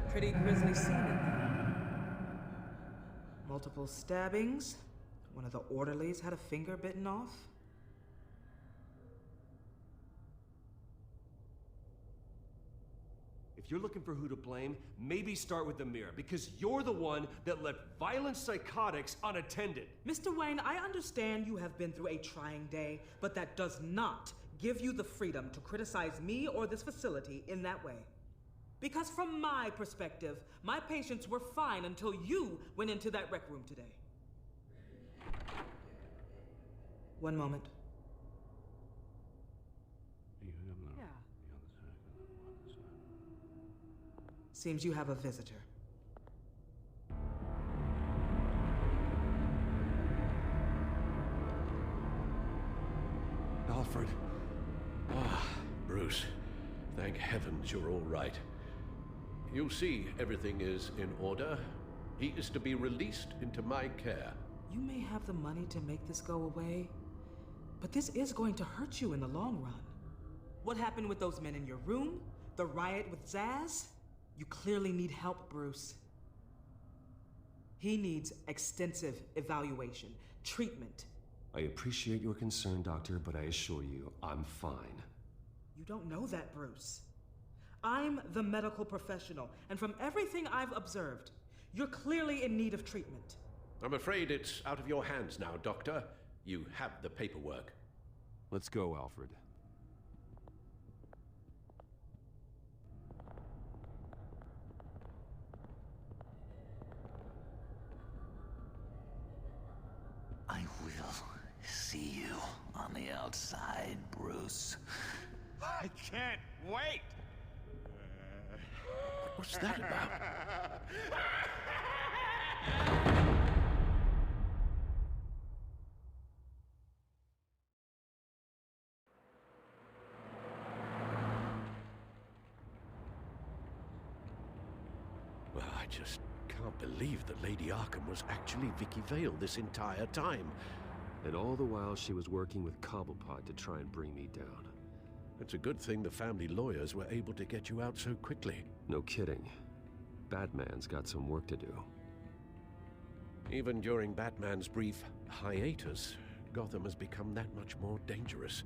Pretty grisly scene in there. Multiple stabbings. One of the orderlies had a finger bitten off. If you're looking for who to blame, maybe start with the mirror, because you're the one that left violent psychotics unattended. Mr. Wayne, I understand you have been through a trying day, but that does not give you the freedom to criticize me or this facility in that way. Because from my perspective, my patients were fine until you went into that rec room today. One moment. Yeah. Seems you have a visitor. Alfred. Ah, Bruce. Thank heavens you're all right. You see, everything is in order. He is to be released into my care. You may have the money to make this go away, but this is going to hurt you in the long run. What happened with those men in your room? The riot with Zaz? You clearly need help, Bruce. He needs extensive evaluation, treatment. I appreciate your concern, Doctor, but I assure you, I'm fine. You don't know that, Bruce. I'm the medical professional, and from everything I've observed, you're clearly in need of treatment. I'm afraid it's out of your hands now, Doctor. You have the paperwork. Let's go, Alfred. I will see you on the outside, Bruce. I can't wait! What's that about? Well, I just can't believe that Lady Arkham was actually Vicky Vale this entire time. And all the while she was working with Cobblepot to try and bring me down. It's a good thing the family lawyers were able to get you out so quickly. No kidding. Batman's got some work to do. Even during Batman's brief hiatus, Gotham has become that much more dangerous.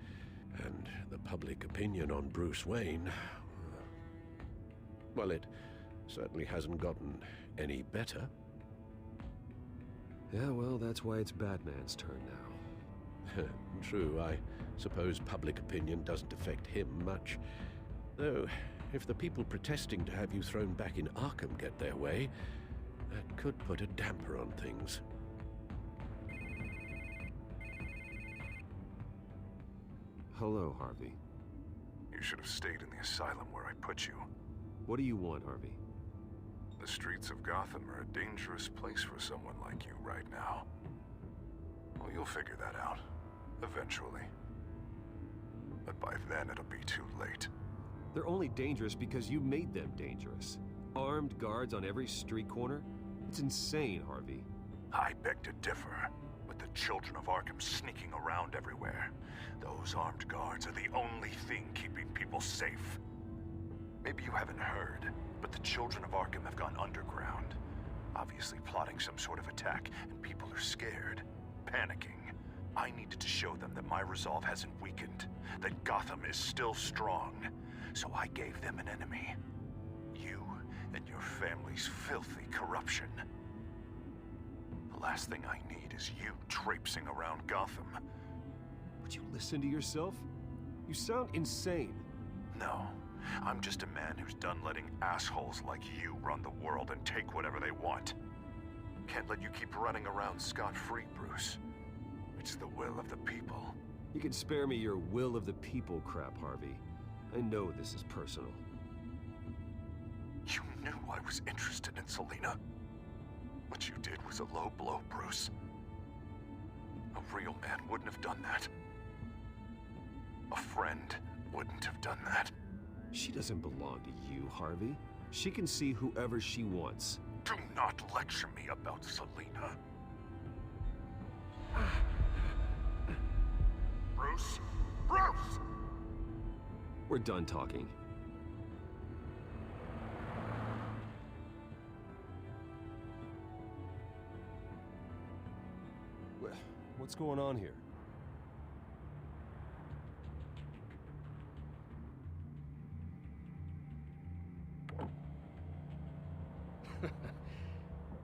And the public opinion on Bruce Wayne... well, it certainly hasn't gotten any better. Yeah, well, that's why it's Batman's turn now. True, I suppose public opinion doesn't affect him much. Though, if the people protesting to have you thrown back in Arkham get their way, that could put a damper on things. Hello, Harvey. You should have stayed in the asylum where I put you. What do you want, Harvey? The streets of Gotham are a dangerous place for someone like you right now. Well, you'll figure that out. Eventually. But by then, it'll be too late. They're only dangerous because you made them dangerous. Armed guards on every street corner? It's insane, Harvey. I beg to differ. With the children of Arkham sneaking around everywhere, those armed guards are the only thing keeping people safe. Maybe you haven't heard, but the children of Arkham have gone underground. Obviously plotting some sort of attack, and people are scared, panicking. I needed to show them that my resolve hasn't weakened, that Gotham is still strong. So I gave them an enemy. You and your family's filthy corruption. The last thing I need is you traipsing around Gotham. Would you listen to yourself? You sound insane. No, I'm just a man who's done letting assholes like you run the world and take whatever they want. Can't let you keep running around scot-free, Bruce. It's the will of the people. You can spare me your will of the people crap, Harvey. I know this is personal. You knew I was interested in Selina. What you did was a low blow, Bruce. A real man wouldn't have done that. A friend wouldn't have done that. She doesn't belong to you, Harvey. She can see whoever she wants. Do not lecture me about Selina. Bruce? Bruce! We're done talking. What's going on here?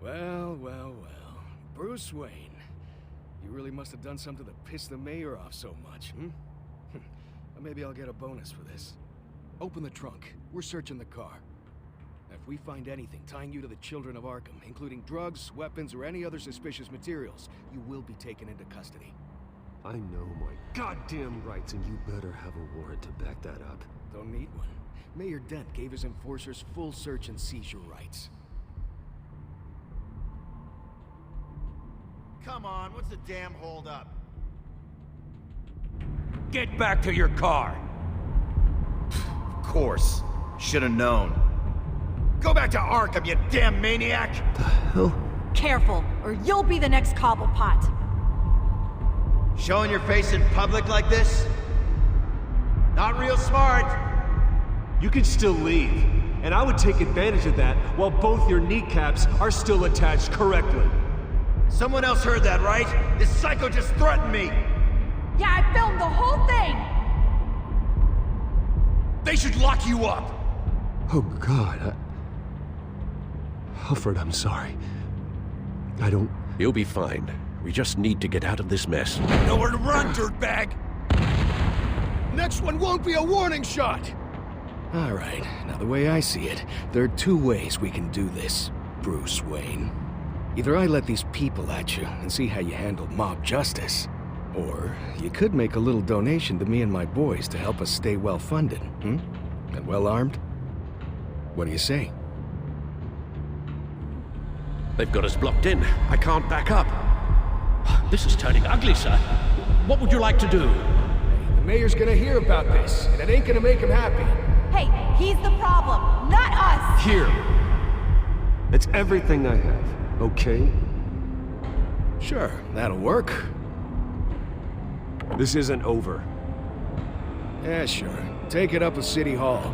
Well, well, well. Bruce Wayne. You really must have done something to piss the mayor off so much, hmm? Maybe I'll get a bonus for this. Open the trunk. We're searching the car. If we find anything tying you to the children of Arkham, including drugs, weapons, or any other suspicious materials, you will be taken into custody. I know my goddamn rights, and you better have a warrant to back that up. Don't need one. Mayor Dent gave his enforcers full search and seizure rights. Come on, what's the damn holdup? Get back to your car! Of course. Should've known. Go back to Arkham, you damn maniac! The hell? Careful, or you'll be the next Cobblepot. Showing your face in public like this? Not real smart. You can still leave, and I would take advantage of that while both your kneecaps are still attached correctly. Someone else heard that, right? This psycho just threatened me! Yeah, I filmed the whole thing! They should lock you up! Oh, God. Alfred, I'm sorry. I don't... You'll be fine. We just need to get out of this mess. Nowhere to run, dirtbag! Next one won't be a warning shot! Alright, now the way I see it, there are two ways we can do this, Bruce Wayne. Either I let these people at you and see how you handle mob justice, or you could make a little donation to me and my boys to help us stay well-funded, hmm? And well-armed? What do you say? They've got us blocked in. I can't back up. This is turning ugly, sir. What would you like to do? The mayor's gonna hear about this, and it ain't gonna make him happy. Hey, he's the problem, not us! Here. It's everything I have, okay? Sure, that'll work. This isn't over. Yeah, sure. Take it up with City Hall.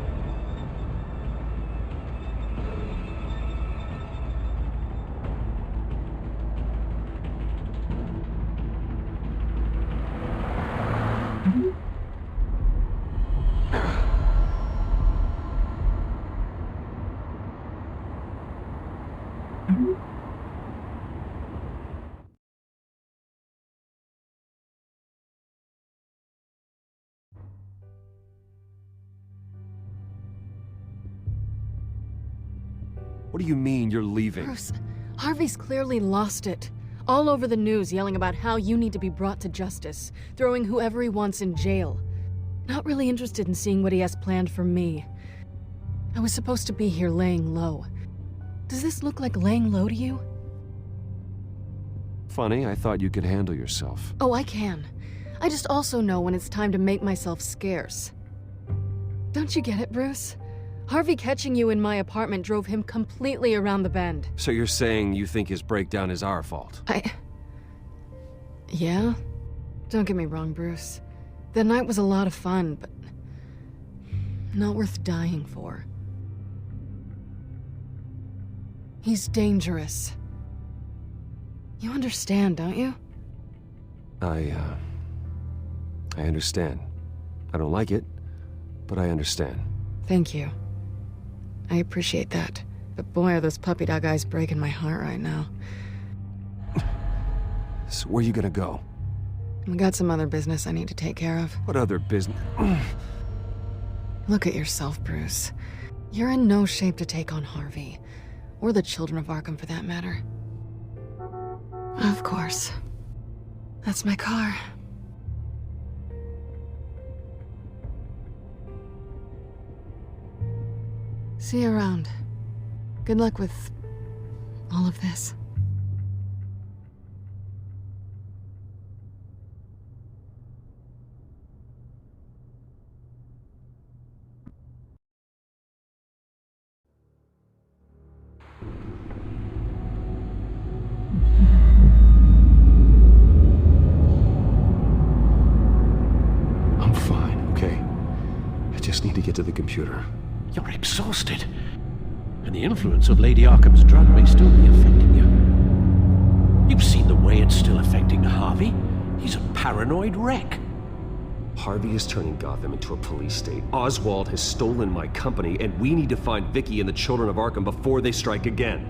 What do you mean you're leaving? Bruce, Harvey's clearly lost it. All over the news yelling about how you need to be brought to justice, throwing whoever he wants in jail. Not really interested in seeing what he has planned for me. I was supposed to be here laying low. Does this look like laying low to you? Funny, I thought you could handle yourself. Oh, I can. I just also know when it's time to make myself scarce. Don't you get it, Bruce? Harvey catching you in my apartment drove him completely around the bend. So you're saying you think his breakdown is our fault? Yeah? Don't get me wrong, Bruce. That night was a lot of fun, but not worth dying for. He's dangerous. You understand, don't you? I understand. I don't like it, but I understand. Thank you. I appreciate that. But boy, are those puppy dog eyes breaking my heart right now. So where are you gonna go? I got some other business I need to take care of. What other business? Look at yourself, Bruce. You're in no shape to take on Harvey. Or the children of Arkham, for that matter. Of course. That's my car. See you around. Good luck with all of this. I'm fine, okay? I just need to get to the computer. You're exhausted. And the influence of Lady Arkham's drug may still be affecting you. You've seen the way it's still affecting Harvey. He's a paranoid wreck. Harvey is turning Gotham into a police state. Oswald has stolen my company, and we need to find Vicky and the children of Arkham before they strike again.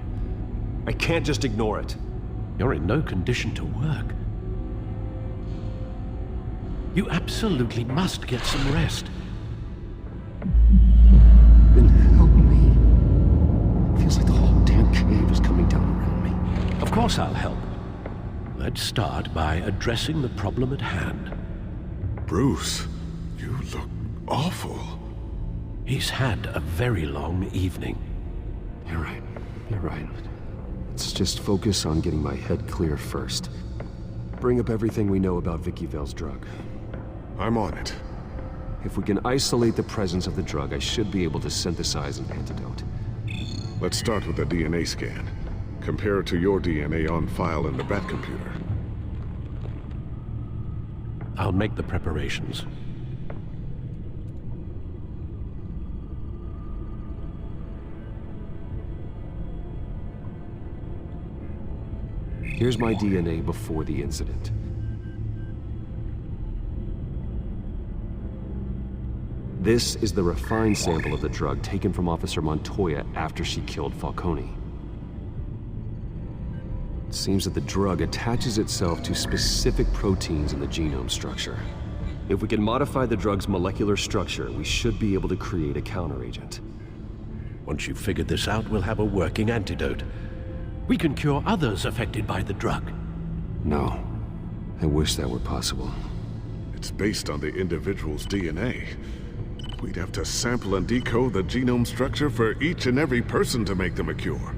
I can't just ignore it. You're in no condition to work. You absolutely must get some rest. Then help me. Feels like the whole damn cave is coming down around me. Of course I'll help. Let's start by addressing the problem at hand. Bruce, you look awful. He's had a very long evening. You're right. You're right. Let's just focus on getting my head clear first. Bring up everything we know about Vicky Vale's drug. I'm on it. If we can isolate the presence of the drug, I should be able to synthesize an antidote. Let's start with a DNA scan. Compare it to your DNA on file in the Batcomputer. I'll make the preparations. Here's my DNA before the incident. This is the refined sample of the drug taken from Officer Montoya after she killed Falcone. It seems that the drug attaches itself to specific proteins in the genome structure. If we can modify the drug's molecular structure, we should be able to create a counteragent. Once you've figured this out, we'll have a working antidote. We can cure others affected by the drug. No. I wish that were possible. It's based on the individual's DNA. We'd have to sample and decode the genome structure for each and every person to make them a cure.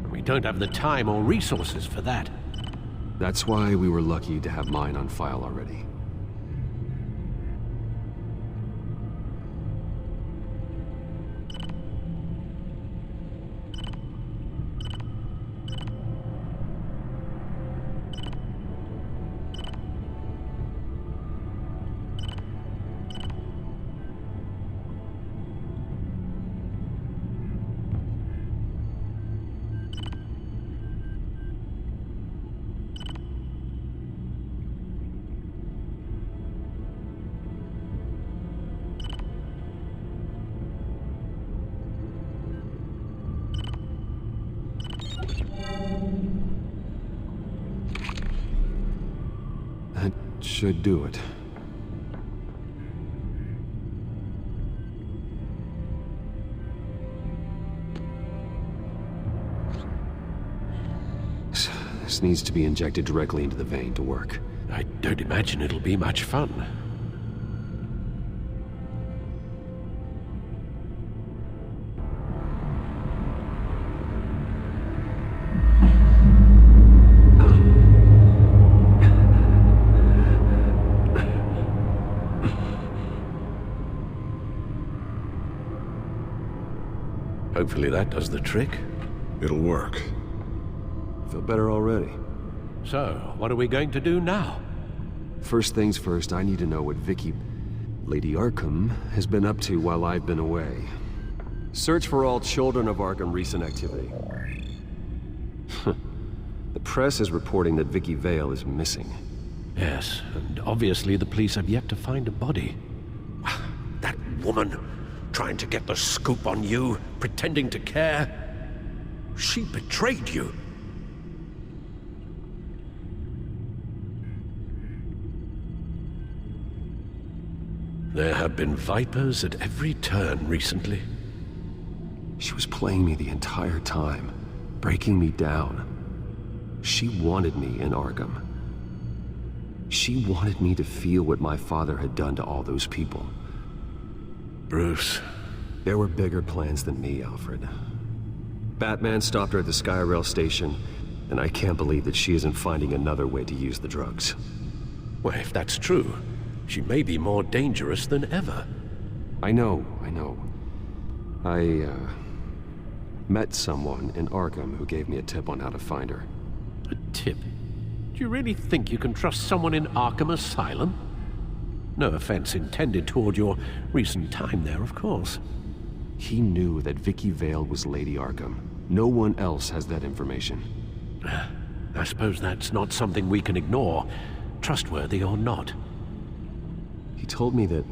We don't have the time or resources for that. That's why we were lucky to have mine on file already. That should do it. This needs to be injected directly into the vein to work. I don't imagine it'll be much fun. Hopefully that does the trick. It'll work. Feel better already. So, what are we going to do now? First things first, I need to know what Vicky, Lady Arkham, has been up to while I've been away. Search for all children of Arkham recent activity. The press is reporting that Vicky Vale is missing. Yes, and obviously the police have yet to find a body. That woman, trying to get the scoop on you, pretending to care. She betrayed you. There have been vipers at every turn recently. She was playing me the entire time, breaking me down. She wanted me in Arkham. She wanted me to feel what my father had done to all those people. Bruce. There were bigger plans than me, Alfred. Batman stopped her at the Skyrail station, and I can't believe that she isn't finding another way to use the drugs. Well, if that's true, she may be more dangerous than ever. I know. I met someone in Arkham who gave me a tip on how to find her. A tip? Do you really think you can trust someone in Arkham Asylum? No offense intended toward your recent time there, of course. He knew that Vicky Vale was Lady Arkham. No one else has that information. I suppose that's not something we can ignore. trustworthy or not? He told me that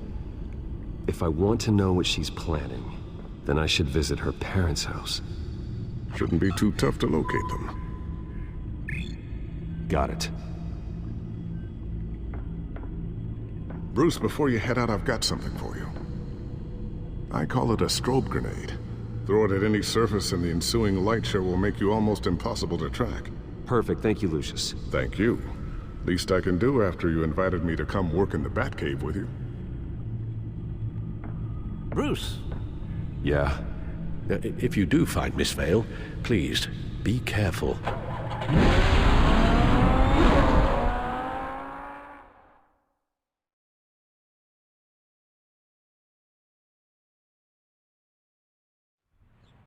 if I want to know what she's planning, then I should visit her parents' house. Shouldn't be too tough to locate them. Got it. Bruce, before you head out, I've got something for you. I call it a strobe grenade. Throw it at any surface and the ensuing light show will make you almost impossible to track. Perfect, thank you, Lucius. Thank you. Least I can do after you invited me to come work in the Batcave with you. Bruce? Yeah? If you do find Miss Vale, please, be careful.